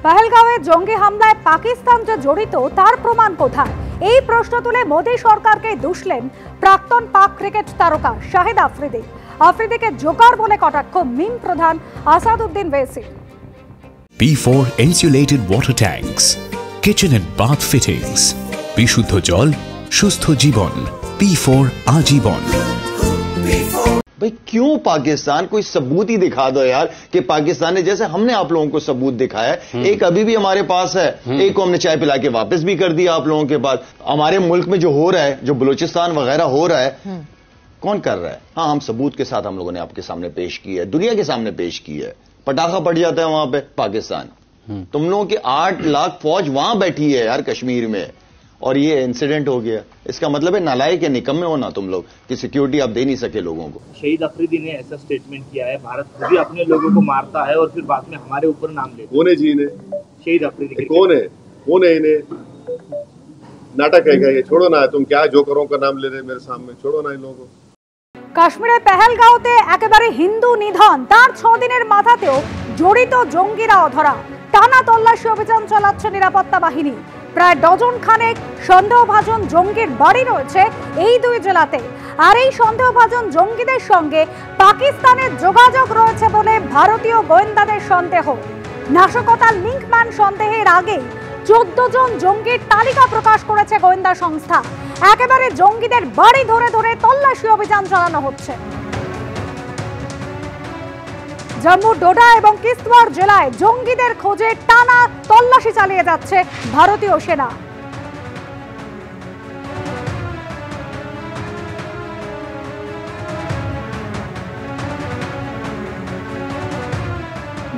পহেলগাঁওয়ে জঙ্গি হামলায় পাকিস্তান যে জড়িত তার প্রমাণ কোথায়? এই প্রশ্ন তুলে মোদী সরকারকে দুষলেন প্রাক্তন পাক ক্রিকেট তারকা শাহিদ আফ্রিদি। আফ্রিদিকে জোকার বলে কটাক্ষ মিম প্রধান Asaduddin ওয়েসির। P4 insulated water tanks, kitchen and bath fittings, বিশুদ্ধ জল, সুস্থ জীবন, P4 आजीवन। भाई क्यों पाकिस्तान कोई सबूत ही दिखा दो यार कि पाकिस्तान ने, जैसे हमने आप लोगों को सबूत दिखाया है, एक अभी भी हमारे पास है, एक को हमने चाय पिला के वापस भी कर दिया आप लोगों के पास। हमारे मुल्क में जो हो रहा है, जो बलूचिस्तान वगैरह हो रहा है, कौन कर रहा है? हाँ, हम सबूत के साथ हम लोगों ने आपके सामने पेश की है, दुनिया के सामने पेश की है। पटाखा पड़ जाता है वहां पे पाकिस्तान। तुम लोगों की 8 लाख फौज वहां बैठी है यार कश्मीर में, और ये इंसिडेंट हो गया। इसका मतलब है नालायक या निकम्मे हो ना तुम लोग कि सिक्योरिटी आप दे नहीं सके लोगों को। शहीद अफरीदी ने ऐसा स्टेटमेंट किया है, भारत खुद ही अपने लोगों को मारता है और फिर बाद में हमारे ऊपर नाम लेता है। कौन है जी इन्हें? शहीद अफरीदी कौन है इन्हें? नाटक है क्या ये? छोड़ो ना, तुम क्या जोकरों का नाम ले रहे मेरे सामने, छोड़ो ना इन लोगों को। কাশ্মীরের পেহেলগাঁওতে একেবারে হিন্দু নিধন, তার 6 দিনের মাথাতেও জড়িত জঙ্গিরা অধরা। টানা তল্লাশি অভিযান চালাচ্ছে নিরাপত্তা বাহিনী। প্রায় ডজন খানেক সন্দেহভাজন জঙ্গির বাড়ি রয়েছে এই দুই জেলাতে। আর এই সন্দেহভাজন জঙ্গিদের সঙ্গে পাকিস্তানের যোগাযোগ রয়েছে বলে ভারতীয় গোয়েন্দাদের সন্দেহ। নাশকতার লিঙ্কম্যান সন্দেহের আগে 14 জন জঙ্গির তালিকা প্রকাশ করেছে গোয়েন্দা সংস্থা। একেবারে জঙ্গিদের বাড়ি ধরে ধরে তল্লাশি অভিযান চালানো হচ্ছে। জম্মু, ডোডা এবং কিস্তওয়ার জেলায় জঙ্গিদের খোঁজে টানা তল্লাশি চালিয়ে যাচ্ছে ভারতীয় সেনা।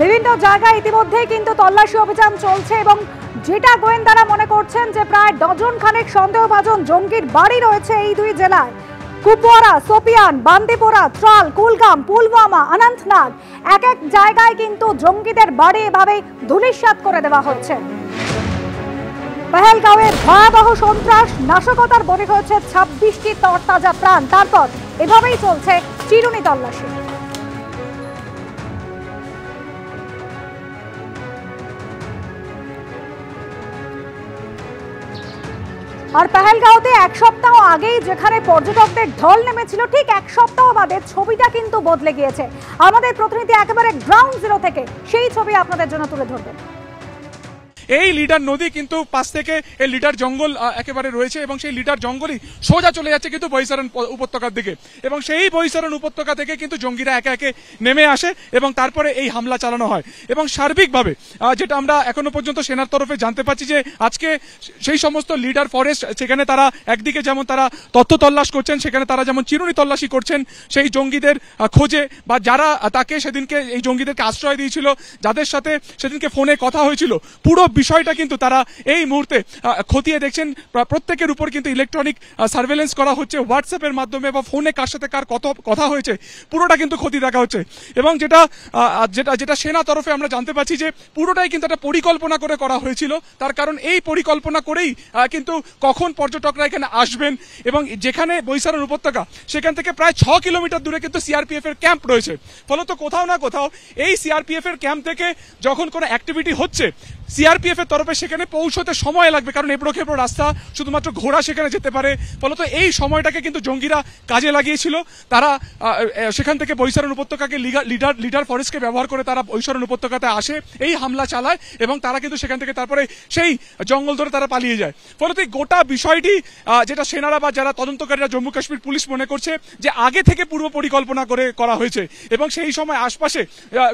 বিভিন্ন জায়গায় ইতিমধ্যেই কিন্তু তল্লাশি অভিযান চলছে এবং যেটা গোয়েন্দারা মনে করছেন যে প্রায় ডজন খানেক সন্দেহভাজন জঙ্গির বাড়ি রয়েছে এই দুই জেলায়। কুপওয়ারা, সোপিয়ান, বান্দিপোরা, ত্রাল, কুলগাম, পুলওয়ামা, অনন্তনাগ, এক এক জায়গায় কিন্তু জঙ্গিদের বাড়ি এভাবে ধূলিসাৎ করে দেওয়া হচ্ছে। পহেলগাঁওয়ে ভয়াবহ সন্ত্রাস, নাশকতার বলি হয়েছে 26টি তরতাজা প্রাণ। তারপর এভাবেই চলছে চিরুনি তল্লাশি। আর পহেলগাঁওতে এক সপ্তাহ আগেই যেখানে পর্যটকদের ঢল নেমেছিল, ঠিক এক সপ্তাহ বাদে ছবিটা কিন্তু বদলে গিয়েছে। আমাদের প্রতিনিধি একেবারে গ্রাউন্ড জিরো থেকে সেই ছবি আপনাদের জন্য তুলে ধরবেন। এই লিডার নদী কিন্তু পাশ থেকে এই লিডার জঙ্গল একেবারে রয়েছে এবং সেই লিডার জঙ্গলই সোজা চলে যাচ্ছে কিন্তু বৈশারণ উপত্যকার দিকে। এবং সেই বৈশারণ উপত্যকা থেকে কিন্তু জঙ্গিরা একে একে নেমে আসে এবং তারপরে এই হামলা চালানো হয়। এবং সার্বিকভাবে যেটা আমরা এখনো পর্যন্ত সেনার তরফে জানতে পারছি যে আজকে সেই সমস্ত লিডার ফরেস্ট, সেখানে তারা একদিকে যেমন তারা তথ্য তল্লাশ করছেন, সেখানে তারা যেমন চিরুনি তল্লাশি করছেন সেই জঙ্গিদের খোঁজে, বা যারা তাকে সেদিনকে এই জঙ্গিদেরকে আশ্রয় দিয়েছিল, যাদের সাথে সেদিনকে ফোনে কথা হয়েছিল, পুরো বিষয়টা কিন্তু তারা এই মুহূর্তে খতিয়ে দেখছেন। প্রত্যেকের উপর কিন্তু ইলেকট্রনিক সার্ভেলেন্স করা হচ্ছে, হোয়াটসঅ্যাপের মাধ্যমে বা ফোনে কার সাথে কার কত কথা হয়েছে পুরোটা কিন্তু খতিয়ে দেখা হচ্ছে। এবং যেটা সেনা তরফে আমরা জানতে পারছি যে পুরোটাই কিন্তু একটা পরিকল্পনা করে করা হয়েছিল। তার কারণ এই পরিকল্পনা করেই কিন্তু কখন পর্যটকরা এখানে আসবেন, এবং যেখানে বৈশারণ উপত্যকা সেখান থেকে প্রায় 6 কিলোমিটার দূরে কিন্তু সিআরপিএফ এর ক্যাম্প রয়েছে। ফলত কোথাও না কোথাও এই সিআরপিএফ এর ক্যাম্প থেকে যখন কোনো অ্যাক্টিভিটি হচ্ছে সিআরপিএফ এর তরফে সেখানে পৌঁছতে সময় লাগবে, কারণ এবড়ো খেবড়ো রাস্তা, শুধুমাত্র ঘোড়া সেখানে যেতে পারে। ফলত এই সময়টাকে কিন্তু জঙ্গিরা কাজে লাগিয়েছিল। তারা সেখান থেকে বৈশারণ উপত্যকাকে লিডার ফরেস্টকে ব্যবহার করে তারা বৈশারণ উপত্যকাতে আসে, এই হামলা চালায় এবং তারা কিন্তু সেখান থেকে তারপরে সেই জঙ্গল ধরে তারা পালিয়ে যায়। ফলত এই গোটা বিষয়টি যেটা সেনারা বা যারা তদন্তকারীরা জম্মু কাশ্মীর পুলিশ মনে করছে যে আগে থেকে পূর্ব পরিকল্পনা করে করা হয়েছে এবং সেই সময় আশপাশে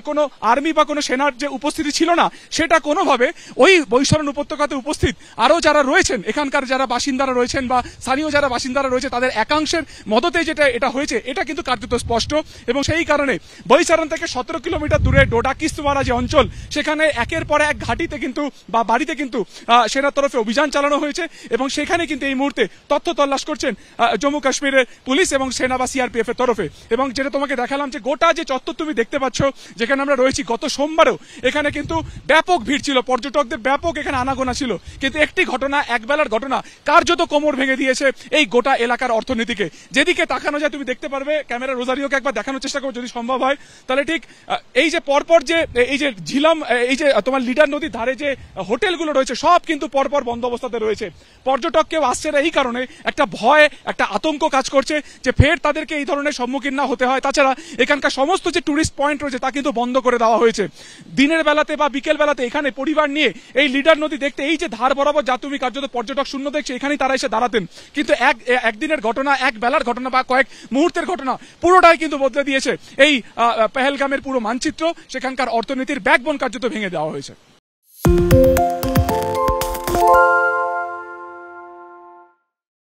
কোনো আর্মি বা কোনো সেনার যে উপস্থিতি ছিল না, সেটা কোনোভাবে ওই বৈশারণ উপত্যকাতে উপস্থিত আরো যারা রয়েছেন, এখানকার যারা বাসিন্দারা রয়েছেন বা স্থানীয় যারা বাসিন্দারা রয়েছে, তাদের একাংশের মদতে যেটা এটা হয়েছে, এটা কিন্তু কার্যত স্পষ্ট। এবং সেই কারণে বৈশারণ থেকে 17 কিলোমিটার দূরে ডোডা কিস্তওয়ারা যে অঞ্চল, সেখানে একের পর এক ঘাটিতে কিন্তু বা বাড়িতে কিন্তু সেনার তরফে অভিযান চালানো হয়েছে এবং সেখানে কিন্তু এই মুহূর্তে তথ্য তল্লাশ করছেন জম্মু কাশ্মীরের পুলিশ এবং সেনা বা সিআরপিএফ এর তরফে। এবং যেটা তোমাকে দেখালাম যে গোটা যে চত্বর তুমি দেখতে পাচ্ছ যেখানে আমরা রয়েছি, গত সোমবারেও এখানে কিন্তু ব্যাপক ভিড় ছিল পর্যটকদের। পর্যটকদের ব্যাপক এখানে আনাগোনা ছিল, কিন্তু একটি ঘটনা, একবেলার ঘটনা কার্যত কোমর ভেঙে দিয়েছে এই গোটা এলাকার অর্থনীতিকে। যেদিকে তাকানো যায় তুমি দেখতে পারবে, ক্যামেরা রোজারিওকে একবার দেখানোর চেষ্টা করো যদি সম্ভব হয়, তাহলে ঠিক এই যে পরপর যে এই যে ঝিলাম, এই যে তোমার লিডার নদীর ধারে যে হোটেলগুলো রয়েছে সব কিন্তু পরপর বন্ধ অবস্থাতে রয়েছে। পর্যটক কেউ আসছে না এই কারণে, একটা ভয়, একটা আতঙ্ক কাজ করছে যে ফের তাদেরকে এই ধরনের সম্মুখীন না হতে হয়। তাছাড়া এখানকার সমস্ত যে টুরিস্ট পয়েন্ট রয়েছে তা কিন্তু বন্ধ করে দেওয়া হয়েছে। দিনের বেলাতে বা বিকেল বেলাতে এখানে পরিবার নিয়ে এই লিডার নদী দেখতে, এই যে ধার বরাবর যা তুমি কার্যত পর্যটক শূন্য দেখছে, এখানেই তারা এসে দাঁড়াতেন, কিন্তু একদিনের ঘটনা, এক বেলার ঘটনা বা কয়েক মুহূর্তের ঘটনা পুরোটাই কিন্তু বদলে দিয়েছে এই পেহেলগামের পুরো মানচিত্র। সেখানকার অর্থনীতির ব্যাকবোন কার্যত ভেঙে দেওয়া হয়েছে।